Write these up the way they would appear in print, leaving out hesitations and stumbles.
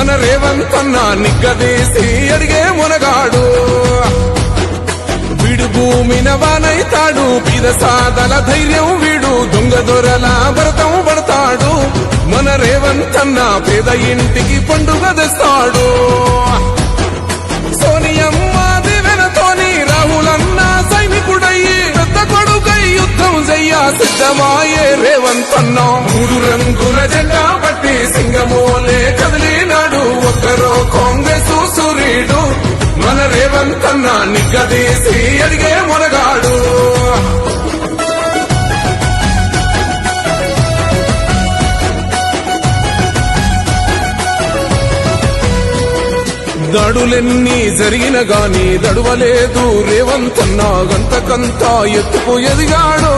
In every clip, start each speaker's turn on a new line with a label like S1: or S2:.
S1: మన రేవంతన్న నిగ్గదీసి అడిగే మునగాడు వీడు భూమిన వానైతాడు పీద సాదల ధైర్యం వీడు దొంగ దొరల భరతం పడతాడు మన రేవంతన్న పేద ఇంటికి పండుగ తెస్తాడు సోనియమ్మ దివెనతోని రాహులన్న సైనికుడయ్యి పెద్ద కొడుకై యుద్ధం చెయ్య సిద్ధమాయే రేవంతన్న మూడు రంగుల జెండా పట్టి సింగమోలే కదిలినాడు ఒక్కరో కాంగ్రెస్ సూర్యుడు మన రేవంతన్న నిగ్గదీసి అడిగే మునగాడు దాడులెన్ని జరిగిన గాని దడువలేదు రేవంతన్న గంతకంతా ఎత్తుకు ఎదిగాడో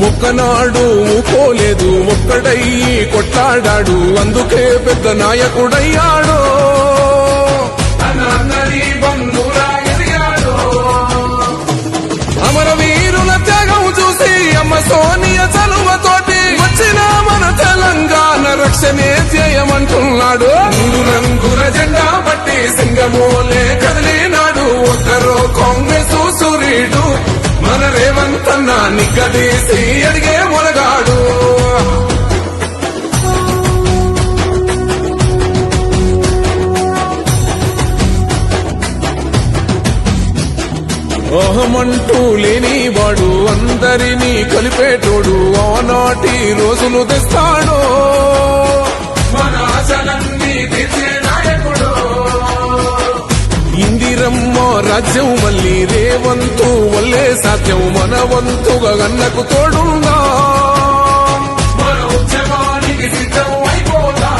S1: మొక్కనాడు ఊకోలేదు ఒక్కడయ్యి కొట్లాడాడు అందుకే పెద్ద నాయకుడయ్యాడు అమరవీరుల త్యాగం చూసి అమ్మ సోనియ చలువతోటి వచ్చిన మన తెలంగాణ రక్షణే చేయమంటున్నాడు మూడు రంగుల జెండా పట్టి సింగమోలే కదిలినాడు ఒక్కరో కాంగ్రెస్ సూర్యుడు మన రేవంతన్న నిగ్గదీసి అడిగే మునగాడు అహమంటూ లేనివాడు అందరినీ కలిపేటోడు ఆనాటి రోజులు తెస్తాడు మన ఆశలన్నీ తీర్చే నాయకుడు ఇందిరమ్మ రాజ్యం మళ్ళీ రేవంతు వల్లే సాధ్యం మన వంతుగా గన్నకు తోడుందా మన ఉద్యమానికి సిద్ధం అయిపోదా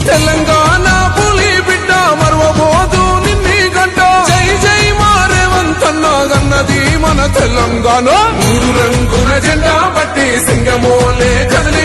S1: తెలంగాణ పులి బిడ్డ మరవబోదు నిన్ని గంట జై జై మా రేవంతన్న గన్నది మన తెలంగాణ మూడు రంగుల జెండా పట్టి సింగమోలే కదిలి